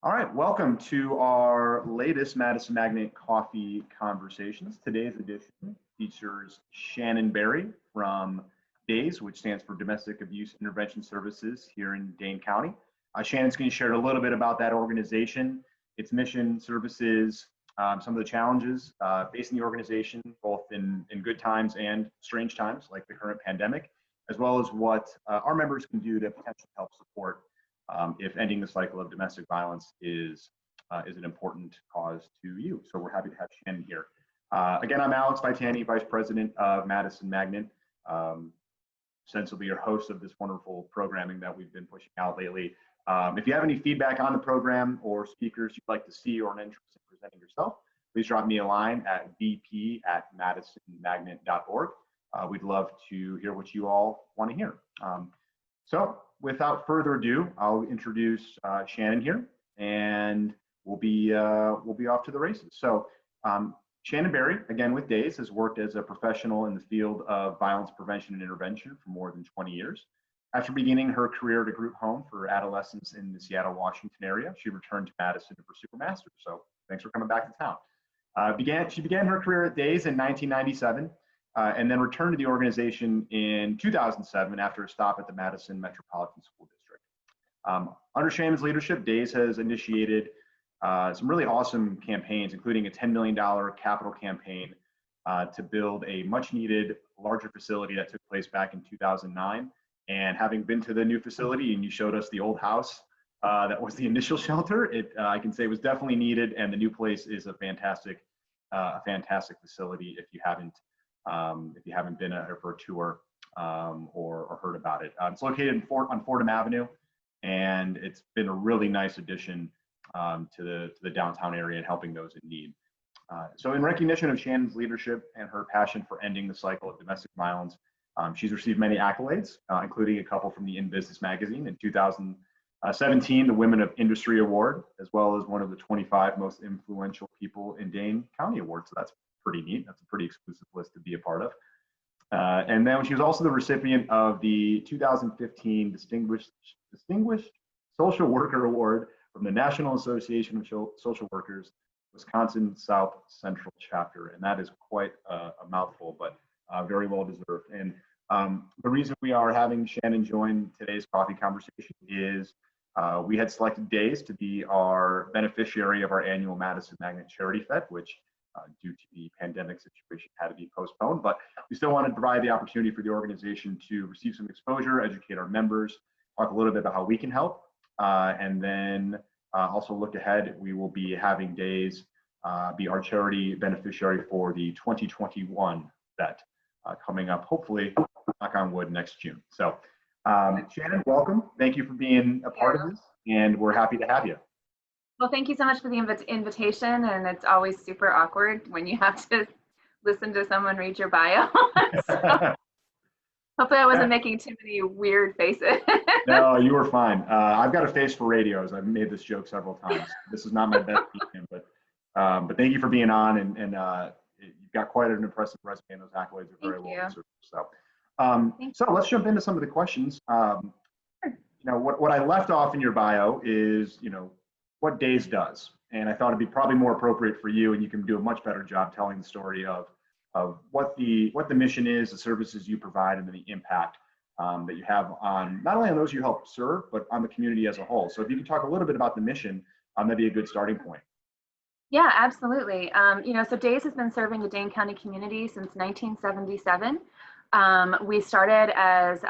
All right, welcome to our latest Madison Magnet Coffee Conversations. Today's edition features Shannon Barry from DAIS, which stands for Domestic Abuse Intervention Services here in Dane County. Shannon's going to share a little bit about that organization, its mission, services, some of the challenges facing the organization, both in good times and strange times like the current pandemic, as well as what our members can do to potentially help support if ending the cycle of domestic violence is an important cause to you. So we're happy to have Shannon here. Again, I'm Alex Vitani, Vice President of Madison Magnet, ostensibly your host of this wonderful programming that we've been pushing out lately. If you have any feedback on the program or speakers you'd like to see or an interest in presenting yourself, please drop me a line at vp@madisonmagnet.org. We'd love to hear what you all want to hear. So without further ado, I'll introduce Shannon here, and we'll be off to the races. So Shannon Barry, again with DAIS, has worked as a professional in the field of violence prevention and intervention for more than 20 years. After beginning her career at a group home for adolescents in the Seattle, Washington area, she returned to Madison to pursue her master's. So thanks for coming back to town. She began her career at DAIS in 1997. And then returned to the organization in 2007 after a stop at the Madison Metropolitan School District. Under Shannon's leadership, DAIS has initiated some really awesome campaigns, including a $10 million capital campaign to build a much needed larger facility that took place back in 2009. And having been to the new facility, and you showed us the old house that was the initial shelter, I can say was definitely needed, and the new place is a fantastic facility if you haven't been there for a tour or heard about it. It's located on Fordham Avenue, and it's been a really nice addition to the downtown area and helping those in need. So in recognition of Shannon's leadership and her passion for ending the cycle of domestic violence, she's received many accolades, including a couple from the In Business magazine in 2017, the Women of Industry Award, as well as one of the 25 most influential people in Dane County Awards. So that's pretty neat. That's a pretty exclusive list to be a part of. And then she was also the recipient of the 2015 Distinguished Social Worker Award from the National Association of Social Workers, Wisconsin South Central Chapter. And that is quite a mouthful, but very well deserved. And the reason we are having Shannon join today's coffee conversation is we had selected DAIS to be our beneficiary of our annual Madison Magnet Charity Fed, which due to the pandemic situation had to be postponed, but we still wanted to provide the opportunity for the organization to receive some exposure, educate our members, talk a little bit about how we can help, and then also look ahead. We will be having DAIS be our charity beneficiary for the 2021 vet coming up, hopefully, knock on wood, next June. So Shannon, welcome. Thank you for being a part of this, and we're happy to have you. Well, thank you so much for the invitation, and it's always super awkward when you have to listen to someone read your bio. So, hopefully I wasn't making too many weird faces. No, you were fine. I've got a face for radios. I've made this joke several times. This is not my best weekend, but thank you for being on, and you've got quite an impressive resume, and those accolades are very well deserved. So let's jump into some of the questions. What I left off in your bio is, what DAIS does. And I thought it'd be probably more appropriate for you, and you can do a much better job telling the story of what the mission is, the services you provide, and then the impact that you have on not only on those you help serve, but on the community as a whole. So if you could talk a little bit about the mission, that'd be a good starting point. Yeah, absolutely. So DAIS has been serving the Dane County community since 1977. We started as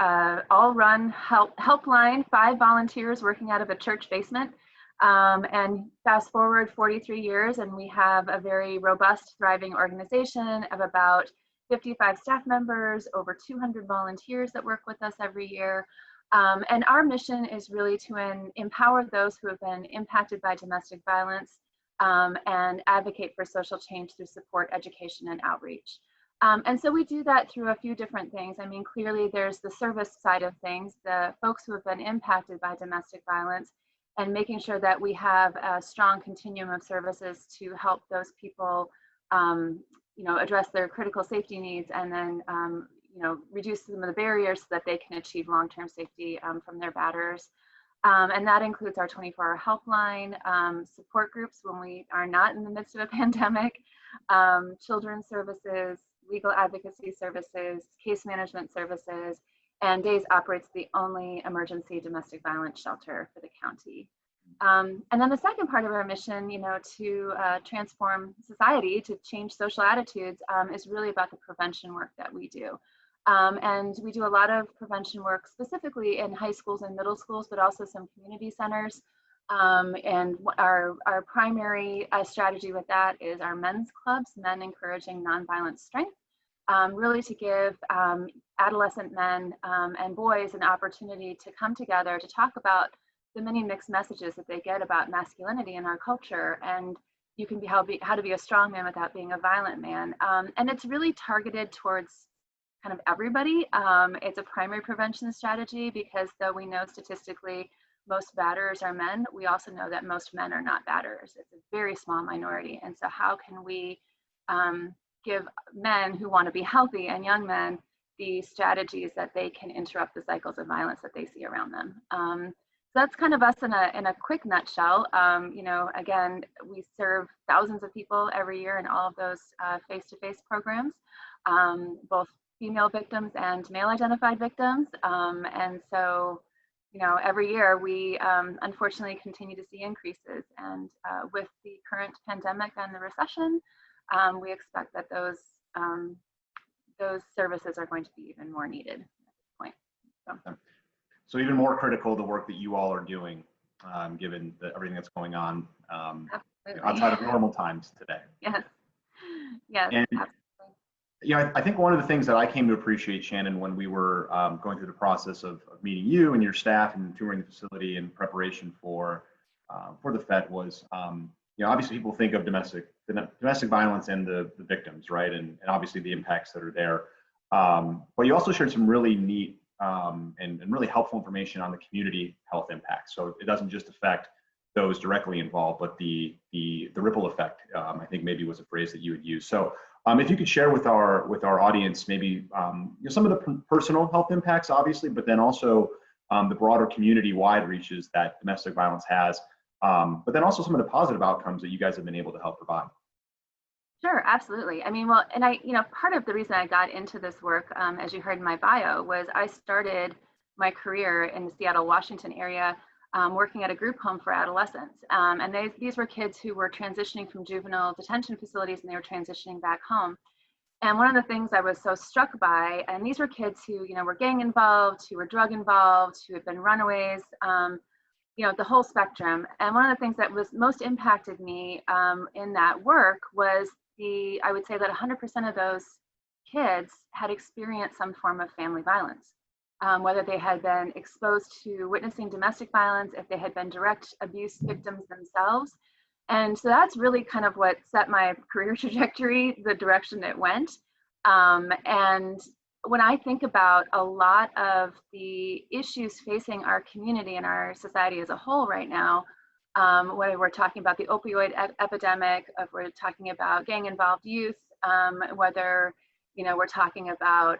all-run helpline, 5 volunteers working out of a church basement. And fast forward 43 years, and we have a very robust, thriving organization of about 55 staff members, over 200 volunteers that work with us every year. And our mission is really to empower those who have been impacted by domestic violence and advocate for social change through support, education, and outreach. And so we do that through a few different things. I mean, clearly there's the service side of things, the folks who have been impacted by domestic violence, and making sure that we have a strong continuum of services to help those people, address their critical safety needs, and then, reduce some of the barriers so that they can achieve long-term safety from their batterers. And that includes our 24-hour helpline, support groups when we are not in the midst of a pandemic, children's services, legal advocacy services, case management services, and DAIS operates the only emergency domestic violence shelter for the county. And then the second part of our mission, to transform society, to change social attitudes, is really about the prevention work that we do. And we do a lot of prevention work specifically in high schools and middle schools, but also some community centers. And our primary strategy with that is our men's clubs, men encouraging nonviolent strength, really to give adolescent men and boys an opportunity to come together to talk about the many mixed messages that they get about masculinity in our culture, and you can be how to be a strong man without being a violent man. And it's really targeted towards kind of everybody. It's a primary prevention strategy because though we know statistically most batters are men, we also know that most men are not batters. It's a very small minority. And so how can we give men who want to be healthy and young men the strategies that they can interrupt the cycles of violence that they see around them? So that's kind of us in a quick nutshell. Again, we serve thousands of people every year in all of those face-to-face programs, both female victims and male identified victims. And so, every year we unfortunately continue to see increases. And with the current pandemic and the recession, we expect that those services are going to be even more needed at this point. So even more critical, the work that you all are doing, given everything that's going on outside of normal times today. Yes, and, absolutely. I think one of the things that I came to appreciate, Shannon, when we were going through the process of meeting you and your staff and touring the facility in preparation for the FET was, obviously people think of domestic violence and the victims, right? And obviously the impacts that are there. But you also shared some really neat and really helpful information on the community health impact. So it doesn't just affect those directly involved, but the ripple effect, I think maybe was a phrase that you would use. So if you could share with our audience, maybe some of the personal health impacts, obviously, but then also the broader community-wide reaches that domestic violence has, but then also some of the positive outcomes that you guys have been able to help provide. Sure, absolutely. I mean, well, and part of the reason I got into this work, as you heard in my bio, was I started my career in the Seattle, Washington area, working at a group home for adolescents. And these were kids who were transitioning from juvenile detention facilities and they were transitioning back home. And one of the things I was so struck by, and these were kids who, were gang involved, who were drug involved, who had been runaways, the whole spectrum. And one of the things that was most impacted me in that work was I would say that 100% of those kids had experienced some form of family violence, whether they had been exposed to witnessing domestic violence, if they had been direct abuse victims themselves. And so that's really kind of what set my career trajectory, the direction it went. And when I think about a lot of the issues facing our community and our society as a whole right now, whether we're talking about the opioid epidemic, if we're talking about gang-involved youth, whether we're talking about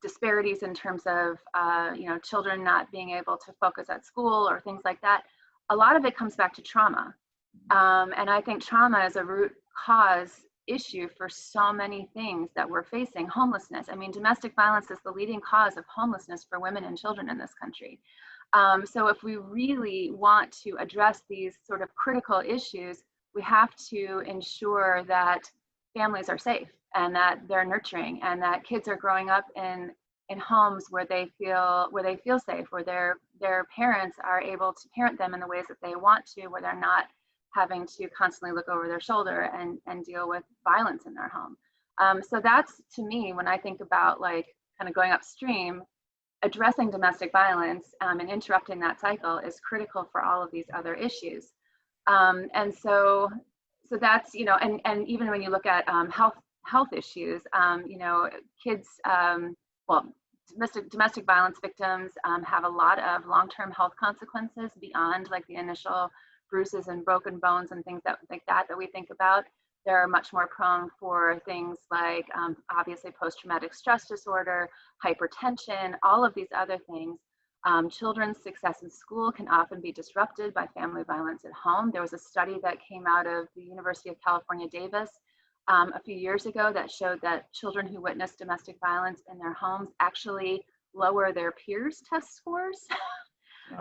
disparities in terms of children not being able to focus at school or things like that, a lot of it comes back to trauma. And I think trauma is a root cause issue for so many things that we're facing. Homelessness. I mean, domestic violence is the leading cause of homelessness for women and children in this country. So if we really want to address these sort of critical issues, we have to ensure that families are safe and that they're nurturing and that kids are growing up in homes where they feel safe, where their parents are able to parent them in the ways that they want to, where they're not having to constantly look over their shoulder and deal with violence in their home. So that's, to me, when I think about kind of going upstream, addressing domestic violence and interrupting that cycle is critical for all of these other issues. And so that's, and even when you look at health issues, kids, domestic violence victims have a lot of long-term health consequences beyond the initial bruises and broken bones and things that we think about. They're much more prone for things like obviously post-traumatic stress disorder, hypertension, all of these other things. Children's success in school can often be disrupted by family violence at home. There was a study that came out of the University of California, Davis, a few years ago that showed that children who witness domestic violence in their homes actually lower their peers' test scores.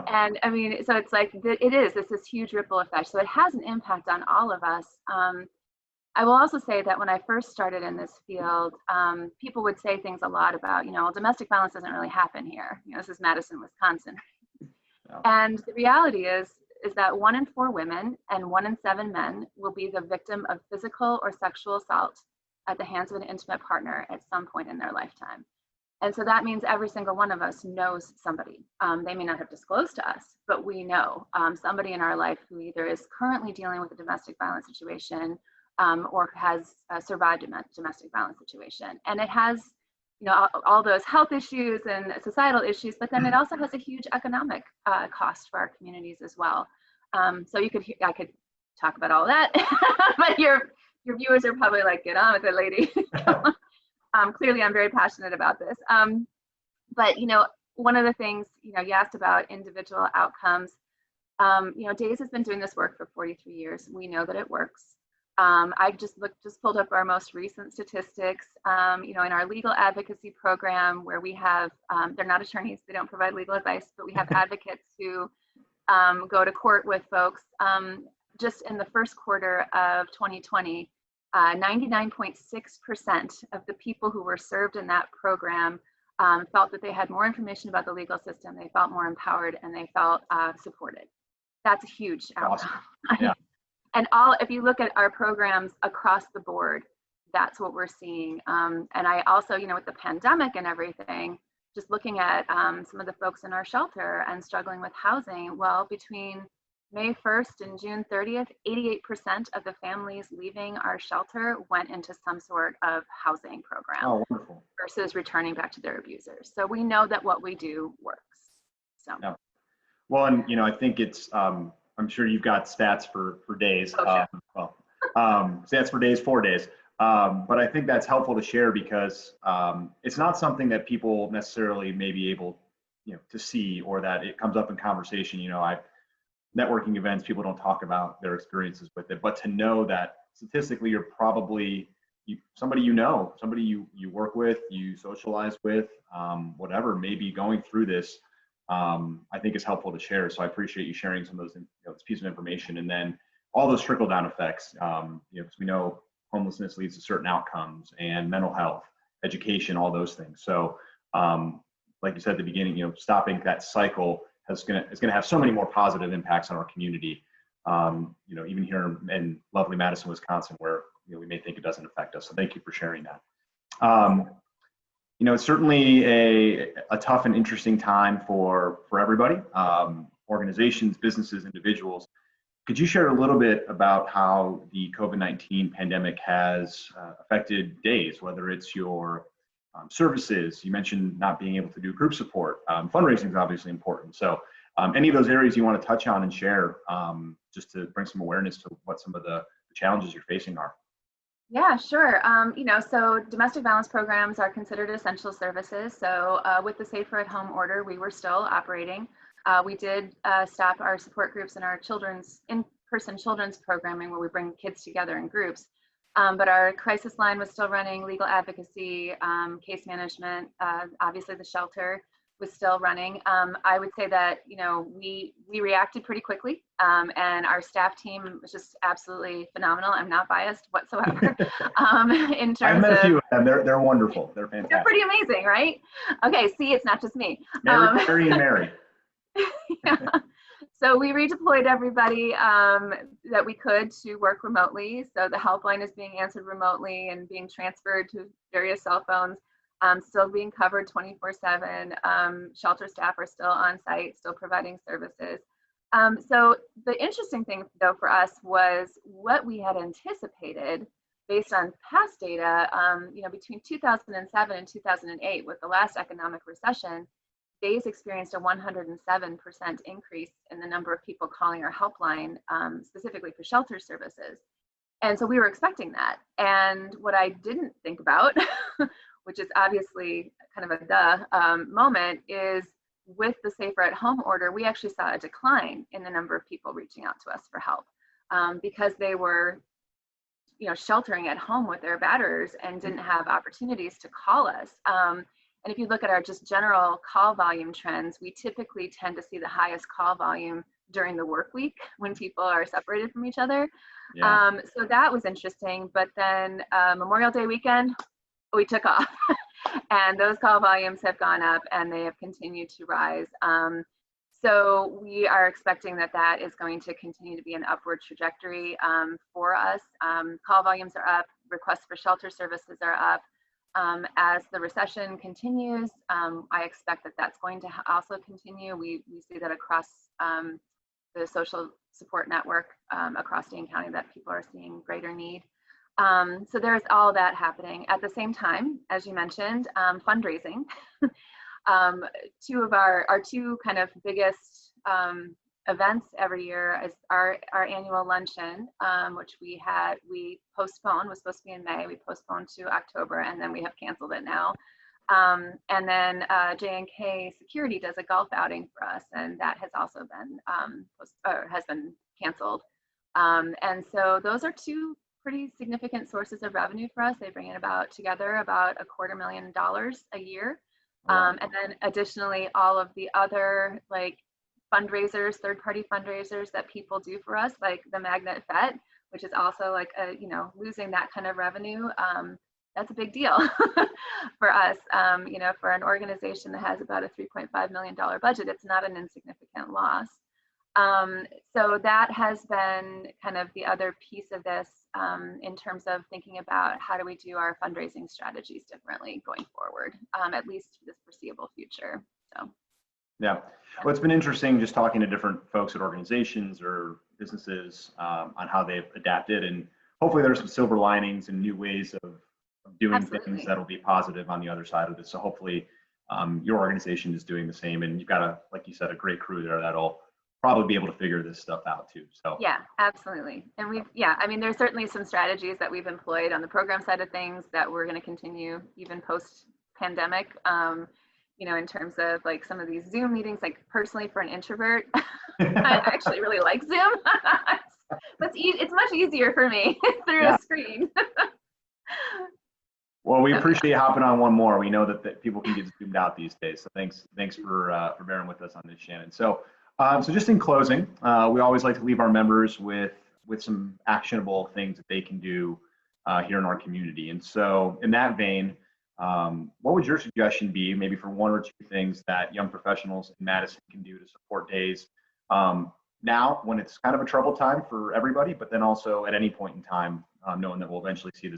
And I mean, so it's like, it's this huge ripple effect. So it has an impact on all of us. I will also say that when I first started in this field, people would say things a lot about, well, domestic violence doesn't really happen here. This is Madison, Wisconsin. Yeah. And the reality is that 1 in 4 women and 1 in 7 men will be the victim of physical or sexual assault at the hands of an intimate partner at some point in their lifetime. And so that means every single one of us knows somebody. They may not have disclosed to us, but we know somebody in our life who either is currently dealing with a domestic violence situation or has survived a domestic violence situation. And it has, all those health issues and societal issues, but then it also has a huge economic cost for our communities as well. So I could talk about all that, but your viewers are probably like, get on with it, lady. Clearly, I'm very passionate about this. But one of the things, you asked about individual outcomes. DAIS has been doing this work for 43 years. We know that it works. I just pulled up our most recent statistics. In our legal advocacy program, where we have, they're not attorneys, they don't provide legal advice, but we have advocates who go to court with folks. Just in the first quarter of 2020, 99.6% of the people who were served in that program felt that they had more information about the legal system, they felt more empowered, and they felt supported. That's a huge outcome. Awesome. Yeah. And if you look at our programs across the board, that's what we're seeing. And I also, with the pandemic and everything, just looking at some of the folks in our shelter and struggling with housing, well, between May 1st and June 30th, 88% of the families leaving our shelter went into some sort of housing program versus returning back to their abusers. So we know that what we do works. So. Yeah. Well, and I think it's, I'm sure you've got stats for DAIS. Oh, sure. Stats for DAIS, 4 days. But I think that's helpful to share because it's not something that people necessarily may be able, to see, or that it comes up in conversation. Networking events, people don't talk about their experiences with it, but to know that statistically you're probably somebody somebody you work with, you socialize with, whatever may be going through this, I think is helpful to share. So I appreciate you sharing some of those, this piece of information, and then all those trickle down effects, because we know homelessness leads to certain outcomes, and mental health, education, all those things. So like you said at the beginning, stopping that cycle is going to have so many more positive impacts on our community. Even here in lovely Madison, Wisconsin, where we may think it doesn't affect us. So thank you for sharing that. It's certainly a tough and interesting time for everybody, organizations, businesses, individuals. Could you share a little bit about how the COVID-19 pandemic has affected DAIS, whether it's your services? You mentioned not being able to do group support. Fundraising is obviously important. So any of those areas you want to touch on and share, just to bring some awareness to what some of the challenges you're facing are. Yeah, sure. So domestic violence programs are considered essential services. So with the Safer at Home order, we were still operating. We did stop our support groups and our in-person children's programming, where we bring kids together in groups. But our crisis line was still running, legal advocacy, case management, obviously the shelter was still running. I would say that, we reacted pretty quickly, and our staff team was just absolutely phenomenal. I'm not biased whatsoever. In terms I've met a few of them. They're wonderful. They're fantastic. They're pretty amazing, right? Okay, see, it's not just me. Mary and Mary. Yeah. So we redeployed everybody that we could to work remotely. So the helpline is being answered remotely and being transferred to various cell phones, still being covered 24/7. Shelter staff are still on site, still providing services. So the interesting thing, though, for us was what we had anticipated based on past data. Between 2007 and 2008, with the last economic recession, DAIS experienced a 107% increase in the number of people calling our helpline, specifically for shelter services. And so we were expecting that. And what I didn't think about, which is obviously kind of a moment, is with the safer at home order, we actually saw a decline in the number of people reaching out to us for help, because they were, sheltering at home with their batterers and didn't have opportunities to call us. And if you look at our just general call volume trends, we typically tend to see the highest call volume during the work week when people are separated from each other. Yeah. So that was interesting. But then Memorial Day weekend, we took off. And those call volumes have gone up and they have continued to rise. So we are expecting that is going to continue to be an upward trajectory for us. Call volumes are up, requests for shelter services are up. As the recession continues, I expect that's going to also continue. We see that across the social support network across Dane County, that people are seeing greater need. So there's all that happening. At the same time, as you mentioned, fundraising. Two of our two kind of biggest events every year is our annual luncheon, which we postponed, was supposed to be in May, we postponed to October, and then we have canceled it now. And then J&K Security does a golf outing for us, and that has also been canceled. And so those are two pretty significant sources of revenue for us. They bring in together about $250,000 a year. And then additionally, all of the other fundraisers, third-party fundraisers that people do for us, like the Magnet Vet, which is also losing that kind of revenue. That's a big deal for us. For an organization that has about a $3.5 million budget, it's not an insignificant loss. So that has been kind of the other piece of this in terms of thinking about how do we do our fundraising strategies differently going forward, at least for this foreseeable future. So. Yeah, well, it's been interesting just talking to different folks at organizations or businesses on how they've adapted, and hopefully there's some silver linings and new ways of doing Absolutely. things that'll be positive on the other side of this. So hopefully your organization is doing the same, and you've got like you said, a great crew there that'll probably be able to figure this stuff out too. So yeah, absolutely. And there's certainly some strategies that we've employed on the program side of things that we're going to continue even post pandemic. In terms of some of these Zoom meetings, personally for an introvert, I actually really like Zoom. It's much easier for me through a screen. Well, we appreciate hopping on one more. We know that people can get zoomed out these days. So thanks for bearing with us on this, Shannon. So just in closing, we always like to leave our members with some actionable things that they can do here in our community. And so in that vein, what would your suggestion be, maybe for one or two things that young professionals in Madison can do to support DAIS now when it's kind of a troubled time for everybody, but then also at any point in time, knowing that we'll eventually see the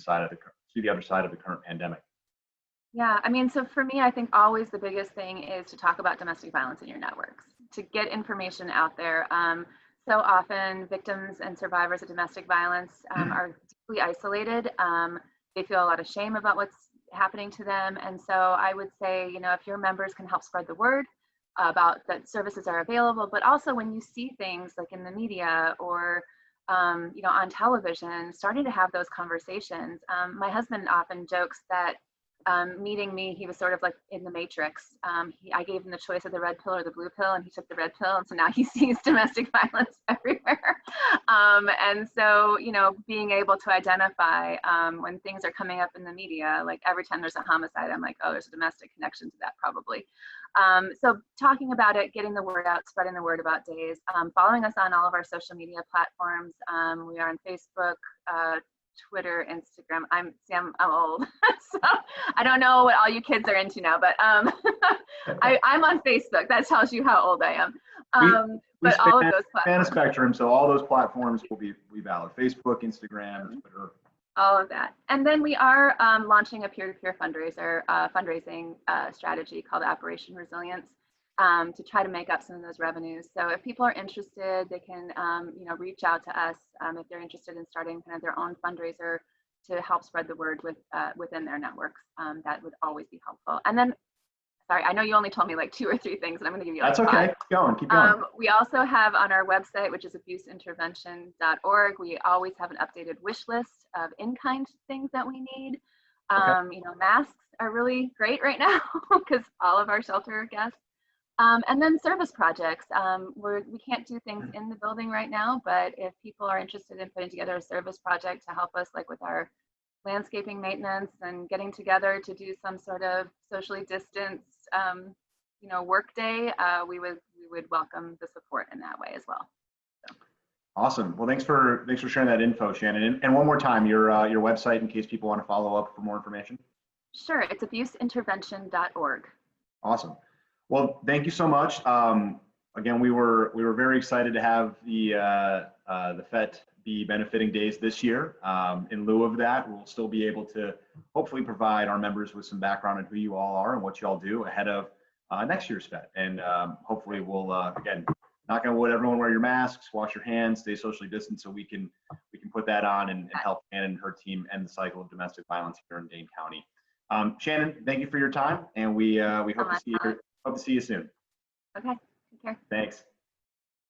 other side of the current pandemic? Yeah, so for me, I think always the biggest thing is to talk about domestic violence in your networks, to get information out there. So often victims and survivors of domestic violence are deeply isolated. They feel a lot of shame about what's happening to them. And so I would say, if your members can help spread the word about that services are available, but also when you see things like in the media or on television, starting to have those conversations. My husband often jokes that meeting me, he was sort of like in the Matrix. I gave him the choice of the red pill or the blue pill, and he took the red pill, and so now he sees domestic violence everywhere. And so, being able to identify when things are coming up in the media, like every time there's a homicide, I'm like, oh, there's a domestic connection to that probably. So talking about it, getting the word out, spreading the word about DAIS, following us on all of our social media platforms. We are on Facebook, Twitter, Instagram. I'm old, so I don't know what all you kids are into now, but I'm on Facebook. That tells you how old I am. But all of those platforms. Span a spectrum, so all those platforms will be valid. Facebook, Instagram, Twitter. All of that. And then we are launching a peer-to-peer fundraising strategy called Operation Resilience to try to make up some of those revenues. So if people are interested, they can reach out to us if they're interested in starting kind of their own fundraiser to help spread the word within their networks. That would always be helpful. And then, sorry, I know you only told me like 2 or 3 things, and I'm going to give you like 5. That's okay. Keep going. We also have on our website, which is abuseintervention.org, we always have an updated wish list of in-kind things that we need. Okay. Masks are really great right now because all of our shelter guests And then service projects. We can't do things in the building right now, but if people are interested in putting together a service project to help us, like with our landscaping maintenance and getting together to do some sort of socially distanced, work day, we would welcome the support in that way as well. So. Awesome. Well, thanks for sharing that info, Shannon. And one more time, your website in case people want to follow up for more information. Sure, it's abuseintervention.org. Awesome. Well, thank you so much. Again, we were very excited to have the FET be benefiting days this year. In lieu of that, we'll still be able to hopefully provide our members with some background on who you all are and what you all do ahead of next year's FET. And hopefully we'll again, knock on wood, everyone wear your masks, wash your hands, stay socially distant, so we can put that on and help Shannon and her team end the cycle of domestic violence here in Dane County. Shannon, thank you for your time, and we hope to see you soon. Okay, take care. Thanks.